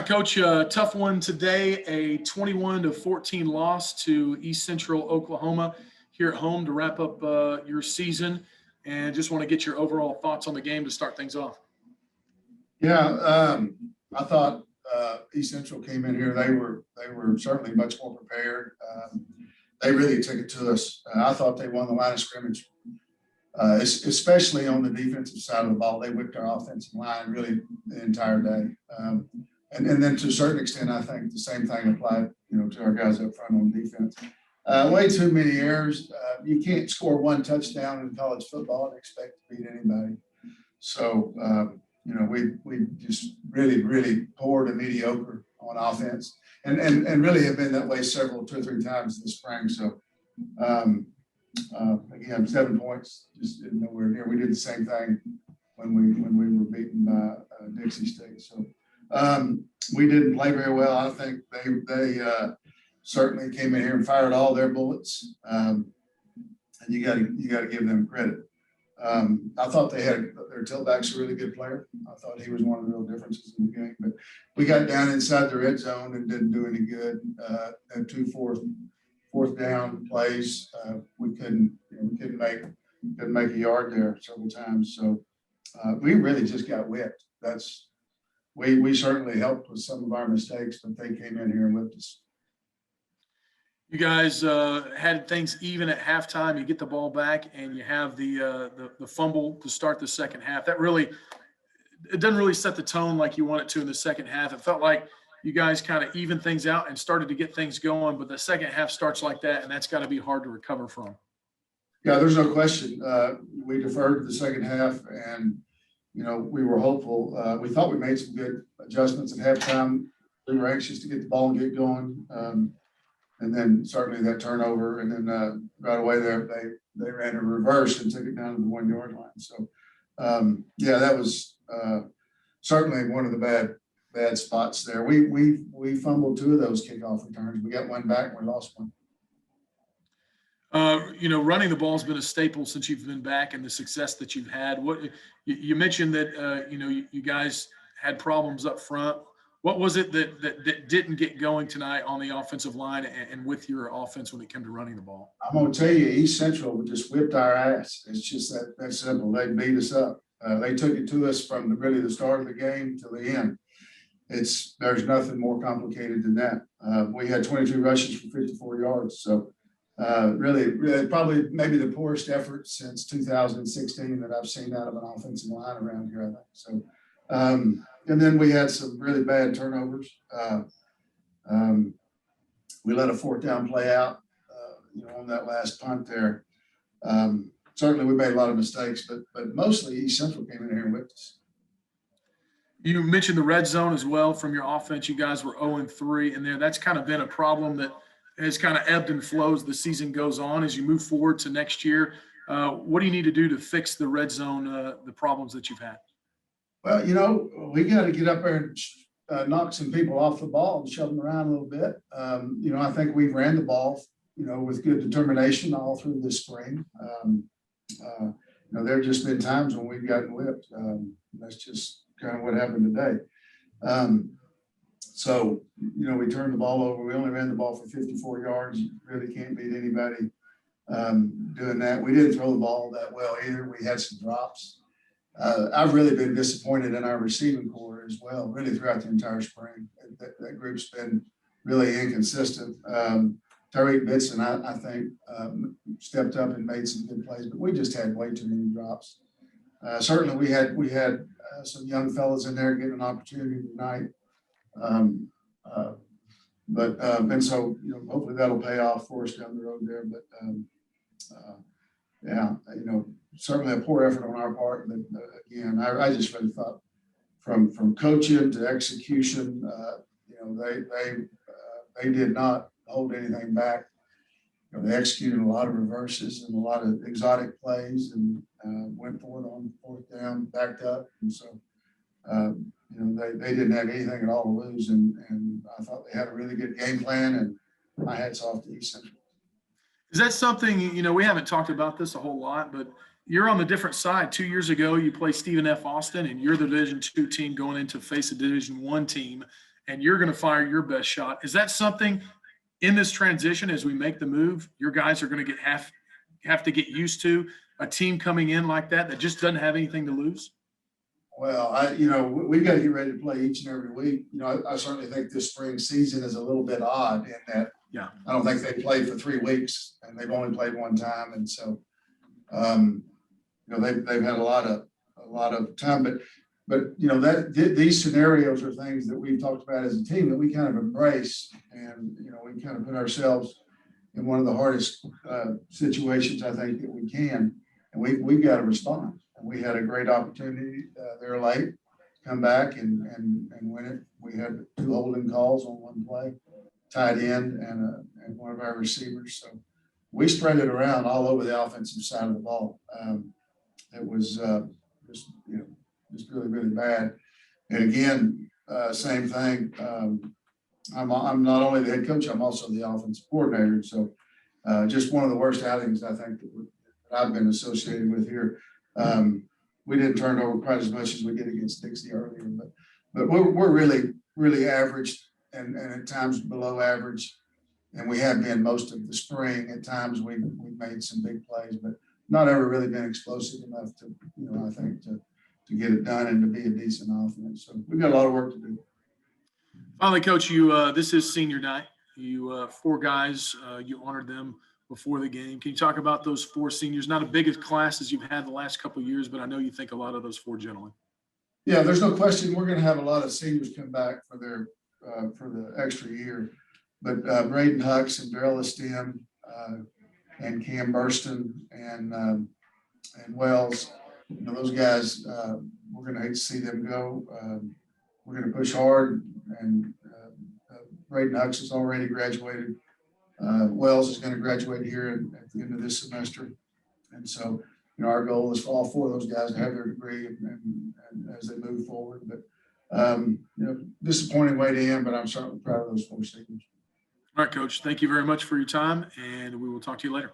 Coach, tough one today, a 21-14 loss to East Central Oklahoma here at home to wrap up your season. And just want to get your overall thoughts on the game to start things off. Yeah, I thought East Central came in here. They were certainly much more prepared. They really took it to us. I thought they won the line of scrimmage, especially on the defensive side of the ball. They whipped our offensive line really the entire day. And then to a certain extent, I think the same thing applied, to our guys up front on defense. Way too many errors. You can't score one touchdown in college football and expect to beat anybody. So, we just really poor to mediocre on offense, and really have been that way two or three times this spring. So, again, 7 points, just nowhere near. We did the same thing when we were beaten by Dixie State. So. We didn't play very well. I think they certainly came in here and fired all their bullets, and you got to give them credit. I thought they had their tailback's a really good player. I thought he was one of the real differences in the game. But we got down inside the red zone and didn't do any good. Had two fourth down plays. We couldn't make a yard there several times. So we really just got whipped. We certainly helped with some of our mistakes, but they came in here and whipped us. You guys had things even at halftime. You get the ball back, and you have the fumble to start the second half. It doesn't really set the tone like you want it to in the second half. It felt like you guys kind of evened things out and started to get things going, but the second half starts like that, and that's got to be hard to recover from. Yeah, there's no question. We deferred to the second half, and we were hopeful. We thought we made some good adjustments at halftime. We were anxious to get the ball and get going. And then certainly that turnover. And then right away there, they ran a reverse and took it down to the 1 yard line. So, that was certainly one of the bad spots there. We fumbled two of those kickoff returns. We got one back and we lost one. Running the ball has been a staple since you've been back and the success that you've had. What you mentioned that, you guys had problems up front. What was it that didn't get going tonight on the offensive line and with your offense when it came to running the ball? I'm going to tell you, East Central just whipped our ass. It's just that simple. They beat us up. They took it to us from the start of the game to the end. There's nothing more complicated than that. We had 22 rushes for 54 yards. So, really probably maybe the poorest effort since 2016 that I've seen out of an offensive line around here, I think. So, and then we had some really bad turnovers. We let a fourth down play out, on that last punt there. Certainly we made a lot of mistakes, but mostly East Central came in here and whipped us. You mentioned the red zone as well from your offense. You guys were 0-3 in there. That's kind of been a problem that has kind of ebbed and flows as the season goes on. As you move forward to next year, what do you need to do to fix the red zone, the problems that you've had? Well, we got to get up there and knock some people off the ball and shove them around a little bit. I think we ran the ball, with good determination all through this spring. There have just been times when we've gotten whipped. That's just kind of what happened today. So, we turned the ball over. We only ran the ball for 54 yards. You really can't beat anybody doing that. We didn't throw the ball that well either. We had some drops. I've really been disappointed in our receiving corps as well, really throughout the entire spring. That group's been really inconsistent. Tariq Bitson, I think, stepped up and made some good plays, but we just had way too many drops. Certainly we had some young fellas in there getting an opportunity tonight. And so, hopefully that'll pay off for us down the road there. But certainly a poor effort on our part. But again, I just really thought from coaching to execution, they did not hold anything back. They executed a lot of reverses and a lot of exotic plays and went for it on fourth down, backed up. And so, they didn't have anything at all to lose. And I thought they had a really good game plan, and my hat's off to East Central. Is that something, we haven't talked about this a whole lot, but you're on the different side. 2 years ago, you played Stephen F. Austin, and you're the Division II team going in to face a Division I team. and you're going to fire your best shot. Is that something in this transition as we make the move, your guys are going to have to get used to a team coming in like that just doesn't have anything to lose? Well, we got to get ready to play each and every week. I certainly think this spring season is a little bit odd in that Yeah. I don't think they played for 3 weeks and they've only played one time. And so, they've had a lot of time, but these scenarios are things that we've talked about as a team that we kind of embrace, and, we kind of put ourselves in one of the hardest situations I think that we can, and we've got to respond. And we had a great opportunity there late to come back and win it. We had 2 holding calls on one play, tight end and one of our receivers. So we spread it around all over the offensive side of the ball. It was just really, really bad. And again, same thing. I'm not only the head coach, I'm also the offensive coordinator. So just one of the worst outings I think that I've been associated with here. We didn't turn it over quite as much as we did against Dixie earlier, but we're really, really average and at times below average. And we have been most of the spring. At times we made some big plays, but not ever really been explosive enough to, I think to get it done and to be a decent offense. So we've got a lot of work to do. Finally, Coach, this is senior night. You 4 guys, you honored them before the game. Can you talk about those 4 seniors? Not as big as classes you've had the last couple of years, but I know you think a lot of those 4 gentlemen. Yeah, there's no question we're going to have a lot of seniors come back for the extra year. But Braden Hucks and Darrell Estem and Cam Burston and Wells, those guys, we're going to hate to see them go. We're going to push hard, and Braden Hucks has already graduated. Wells is going to graduate here at the end of this semester. And so, our goal is for all 4 of those guys to have their degree and as they move forward. But, disappointing way to end, but I'm certainly proud of those 4 seniors. All right, Coach. Thank you very much for your time, and we will talk to you later.